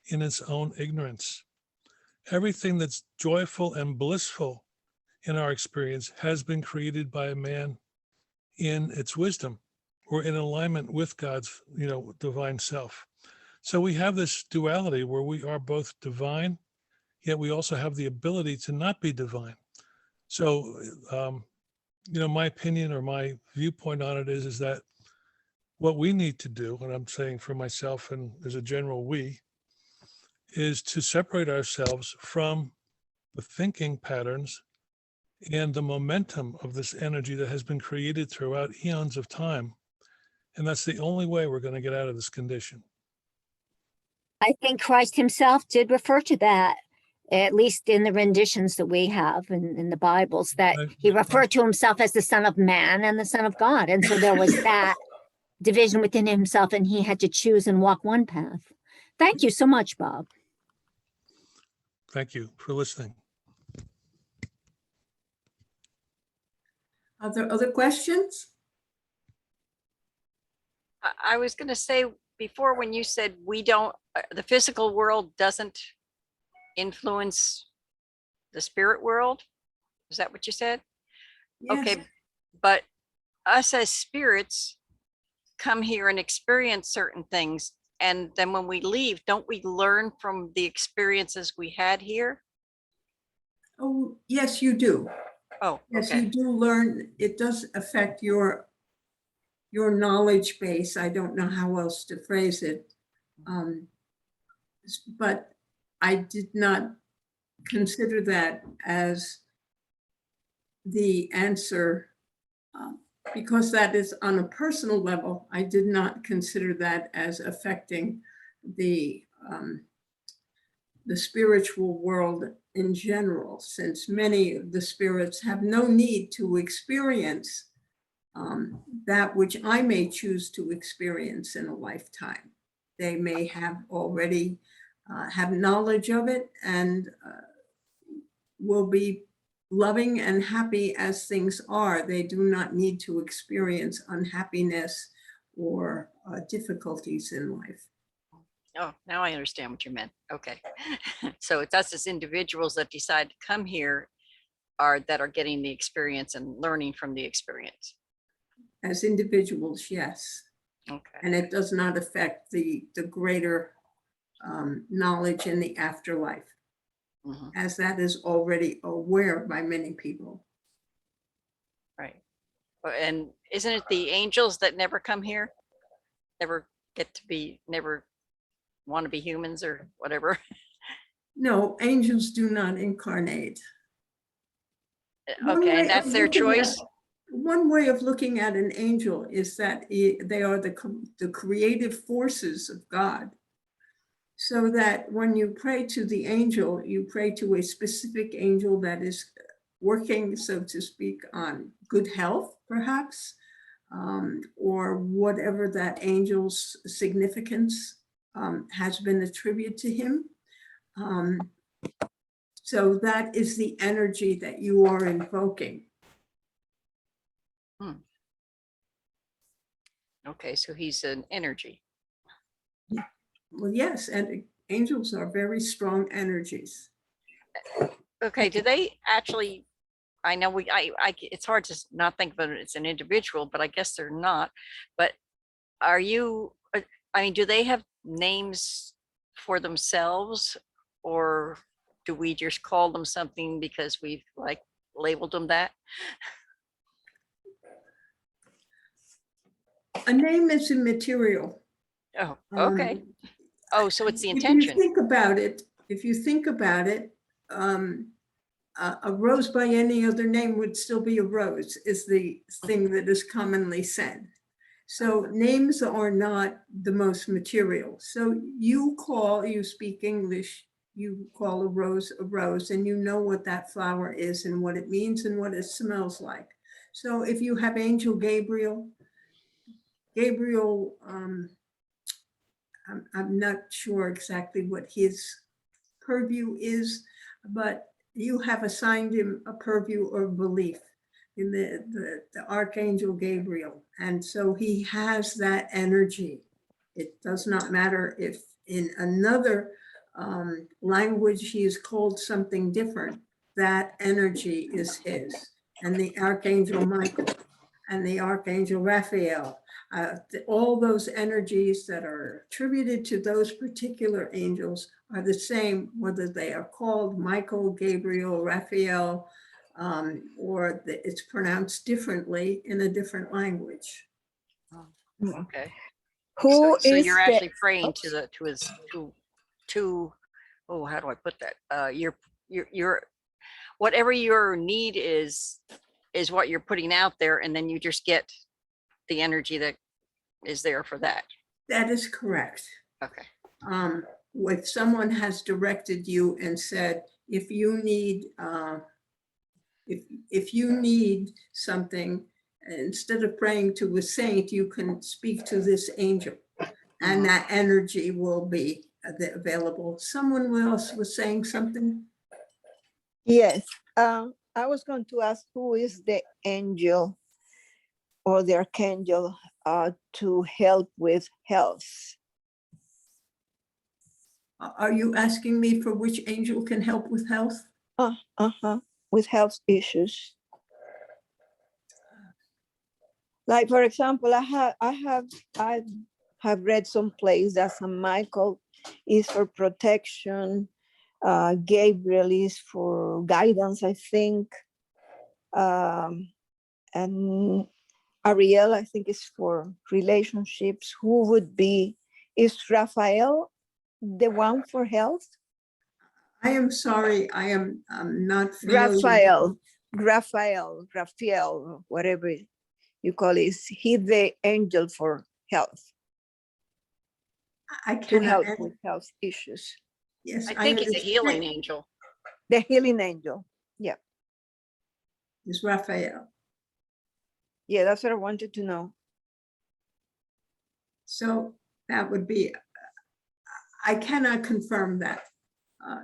in its own ignorance. Everything that's joyful and blissful in our experience has been created by a man in its wisdom or in alignment with God's, divine self. So we have this duality where we are both divine, yet we also have the ability to not be divine. So, my opinion or my viewpoint on it is that what we need to do, and I'm saying for myself and as a general we, is to separate ourselves from the thinking patterns and the momentum of this energy that has been created throughout eons of time. And that's the only way we're going to get out of this condition.
I think Christ himself did refer to that, at least in the renditions that we have in the Bibles, that he referred to himself as the Son of Man and the Son of God. And so there was that division within himself, and he had to choose and walk one path. Thank you so much, Bob.
Thank you for listening.
Are there other questions?
I was going to say before, when you said the physical world doesn't influence the spirit world. Is that what you said?
Yes.
Okay. But us as spirits come here and experience certain things. And then when we leave, don't we learn from the experiences we had here?
Oh, yes, you do.
Oh,
Yes,
okay.
you do learn. It does affect your knowledge base. I don't know how else to phrase it. But I did not consider that as the answer, because that is on a personal level. I did not consider that as affecting the the spiritual world in general, since many of the spirits have no need to experience that which I may choose to experience in a lifetime. They may have already have knowledge of it and will be loving and happy as things are. They do not need to experience unhappiness or difficulties in life.
Oh, now I understand what you meant. Okay. So it's us as individuals that decide to come here that are getting the experience and learning from the experience.
As individuals, yes.
Okay.
And it does not affect the greater knowledge in the afterlife,
Mhm.
as that is already aware by many people.
Right. And isn't it the angels that never come here? Never never want to be humans or whatever?
No, angels do not incarnate. One
Okay,
way
and that's
of
their
looking at-
choice?
One way of looking at an angel is that they are the creative forces of God. So that when you pray to the angel, you pray to a specific angel that is working, so to speak, on good health, perhaps, or whatever that angel's significance has been attributed to him. So that is the energy that you are invoking.
Okay, so he's an energy.
Well, yes, and angels are very strong energies.
Okay, do they actually, I know it's hard to not think of it as an individual, but I guess they're not. But are you, I mean, do they have names for themselves, or do we just call them something because we've like labeled them that?
A name is immaterial.
Oh, okay. Oh, so it's the
If you
intention.
think about it, a rose by any other name would still be a rose, is the thing that is commonly said. So names are not the most material. So you speak English, you call a rose, and you know what that flower is and what it means and what it smells like. So if you have Angel Gabriel, I'm not sure exactly what his purview is, but you have assigned him a purview or belief in the Archangel Gabriel. And so he has that energy. It does not matter if in another language he is called something different, that energy is his. And the Archangel Michael and the Archangel Raphael, all those energies that are attributed to those particular angels are the same, whether they are called Michael, Gabriel, Raphael, or it's pronounced differently in a different language.
Okay.
Who
So
is
you're
the-
actually praying
oops.
to oh, how do I put that? Your whatever your need is what you're putting out there, and then you just get the energy that is there for that.
That is correct.
Okay.
If someone has directed you and said, if you need something, instead of praying to a saint, you can speak to this angel, and that energy will be available. Someone else was saying something.
Yes, I was going to ask who is the angel or the archangel to help with health?
Are you asking me for which angel can help with health?
With health issues. Like for example, I have read someplace that Saint Michael is for protection, Gabriel is for guidance, I think, and Ariel, I think, is for relationships. Who would be, is Raphael the one for health?
I am sorry, I'm not familiar.
Raphael, whatever you call it, is he the angel for health,
I
to
cannot
help
answer.
with health issues?
Yes,
I think he's a healing
understand.
angel.
The healing angel. Yeah.
It's Raphael.
Yeah, that's what I wanted to know.
So that would be, I cannot confirm that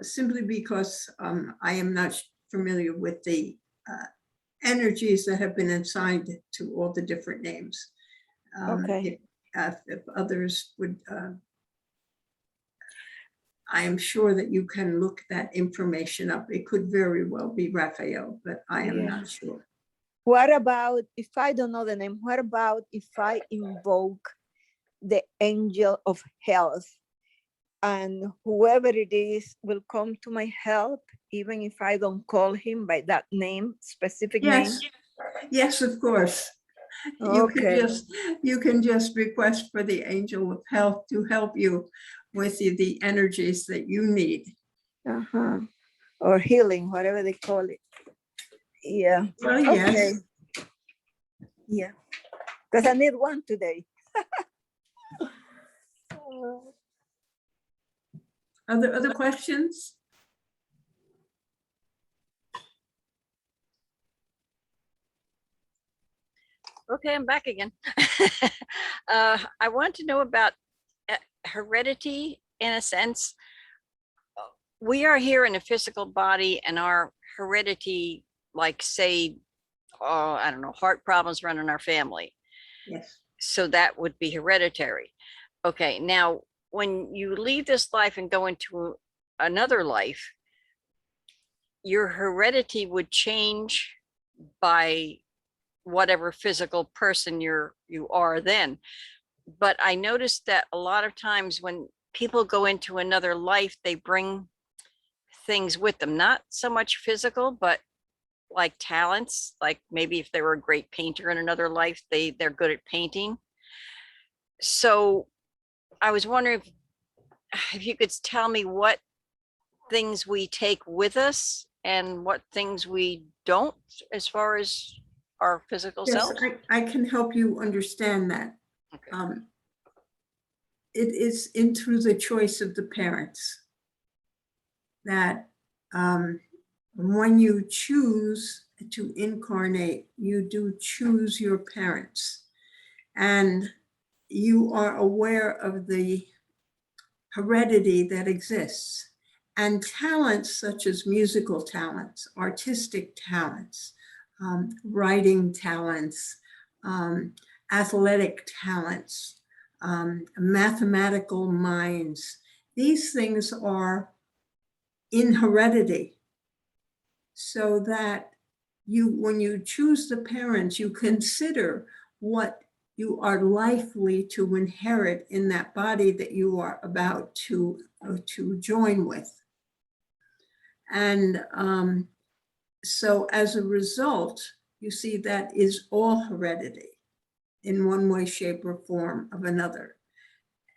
simply because I am not familiar with the energies that have been assigned to all the different names.
Okay.
If others would, I am sure that you can look that information up. It could very well be Raphael, but I am
Yeah.
not sure.
What about, if I don't know the name, what about if I invoke the angel of health and whoever it is will come to my help, even if I don't call him by that name, specific name?
Yes, yes, of course. You can
Okay.
just request for the angel of health to help you with the energies that you need.
Uh-huh. Or healing, whatever they call it. Yeah.
Well, yes.
Okay. Yeah. Because I need one today.
Other questions?
Okay, I'm back again. I want to know about heredity in a sense. We are here in a physical body and our heredity, like say, I don't know, heart problems run in our family.
Yes.
So that would be hereditary. Okay, now when you leave this life and go into another life, your heredity would change by whatever physical person you are then. But I noticed that a lot of times when people go into another life, they bring things with them, not so much physical, but like talents, like maybe if they were a great painter in another life, they're good at painting. So I was wondering if you could tell me what things we take with us and what things we don't, as far as our physical
Yes,
selves.
I can help you understand that.
Okay.
It is in through the choice of the parents that when you choose to incarnate, you do choose your parents, and you are aware of the heredity that exists, and talents such as musical talents, artistic talents, writing talents, athletic talents, mathematical minds. These things are in heredity, so that when you choose the parents, you consider what you are likely to inherit in that body that you are about to join with. And so as a result, you see that is all heredity in one way, shape, or form of another.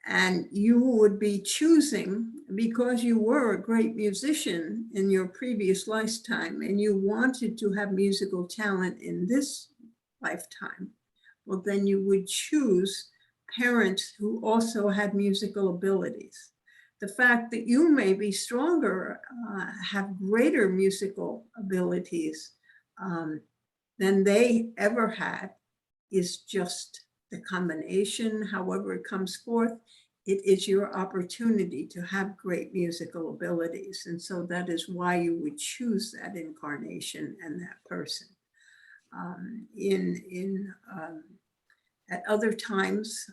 And you would be choosing, because you were a great musician in your previous lifetime and you wanted to have musical talent in this lifetime, well, then you would choose parents who also had musical abilities. The fact that you may be stronger, have greater musical abilities than they ever had, is just the combination, however it comes forth. It is your opportunity to have great musical abilities. And so that is why you would choose that incarnation and that person. At other times,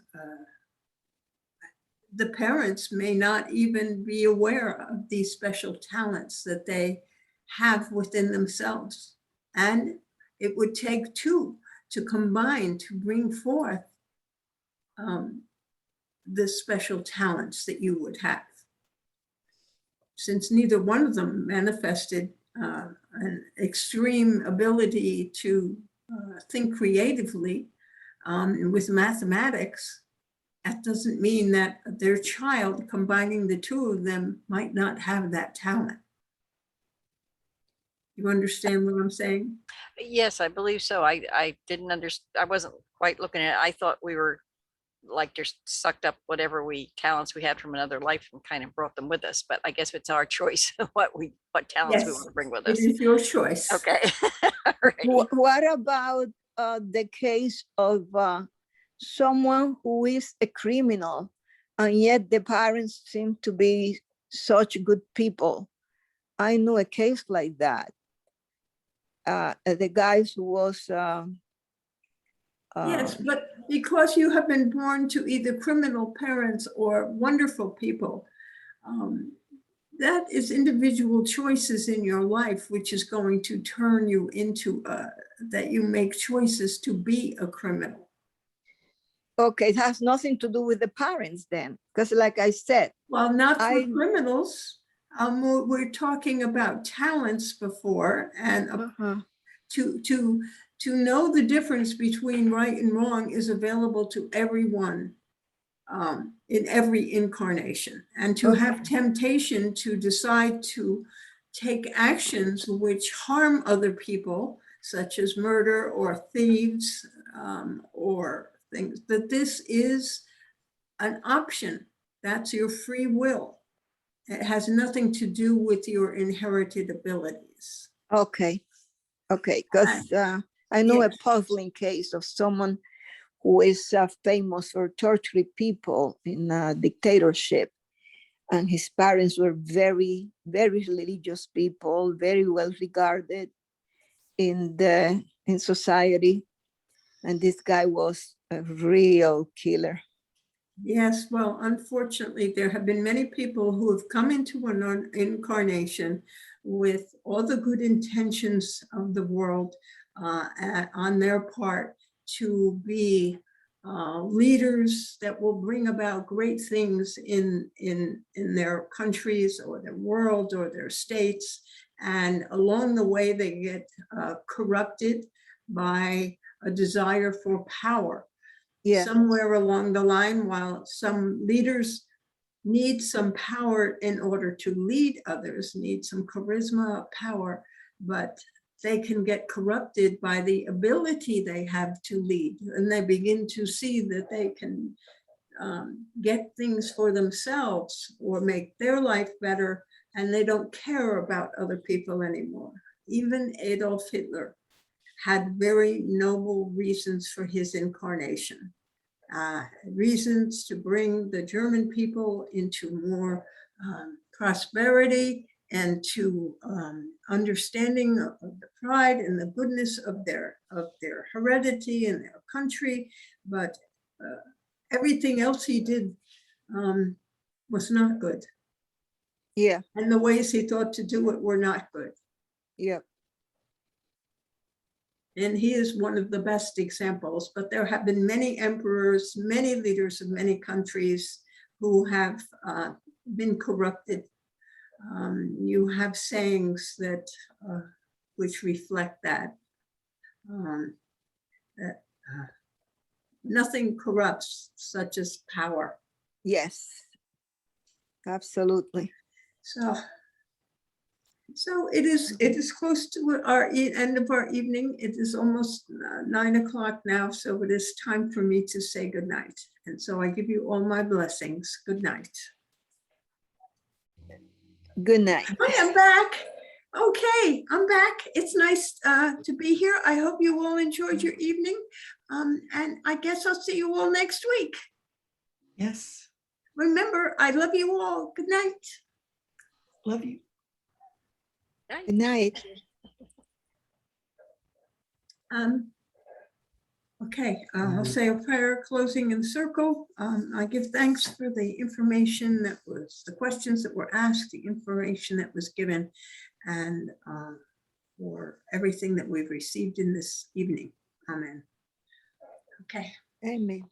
the parents may not even be aware of these special talents that they have within themselves. And it would take two to combine to bring forth the special talents that you would have. Since neither one of them manifested an extreme ability to think creatively with mathematics, that doesn't mean that their child, combining the two of them, might not have that talent. You understand what I'm saying?
Yes, I believe so. I didn't understand. I wasn't quite looking at it. I thought we were like just sucked up whatever talents we had from another life and kind of brought them with us. But I guess it's our choice what talents we
Yes,
want to bring with
it
us.
is your choice.
Okay. All right.
What about the case of someone who is a criminal and yet the parents seem to be such good people? I know a case like that. The guy who was
Yes, but because you have been born to either criminal parents or wonderful people, that is individual choices in your life, which is going to turn you into that you make choices to be a criminal.
okay, it has nothing to do with the parents then, because like I said,
Well, not for
I-
criminals. We're talking about talents before, and to know the difference between right and wrong is available to everyone in every incarnation, and to have temptation to decide to take actions which harm other people, such as murder or thieves or things, that this is an option. That's your free will. It has nothing to do with your inherited abilities.
okay, because I know a puzzling case of someone who is famous for torturing people in a dictatorship. And his parents were very, very religious people, very well regarded in society. And this guy was a real killer.
Yes, well, unfortunately, there have been many people who have come into an incarnation with all the good intentions of the world on their part to be leaders that will bring about great things in their countries or their world or their states. And along the way, they get corrupted by a desire for power. Yeah. Somewhere along the line, while some leaders need some power in order to lead others, need some charisma, power, but they can get corrupted by the ability they have to lead. And they begin to see that they can get things for themselves or make their life better, and they don't care about other people anymore. Even Adolf Hitler had very noble reasons for his incarnation. Reasons to bring the German people into more prosperity and to understanding of the pride and the goodness of their heredity and their country. But everything else he did was not good.
Yeah.
And the ways he thought to do it were not good.
Yeah.
And he is one of the best examples, but there have been many emperors, many leaders of many countries who have been corrupted. You have sayings that which reflect that, that nothing corrupts such as power.
Yes, absolutely.
So it is close to our end of our evening. It is almost 9 o'clock now, so it is time for me to say good night. And so I give you all my blessings. Good night.
Good night.
I am back. Okay, I'm back. It's nice to be here. I hope you all enjoyed your evening. And I guess I'll see you all next week.
Yes.
Remember, I love you all. Good night.
Love you.
Good night.
Okay, I'll say a prayer closing in circle. I give thanks for the information that was, the questions that were asked, the information that was given, and for everything that we've received in this evening. Amen. Okay.
Amen.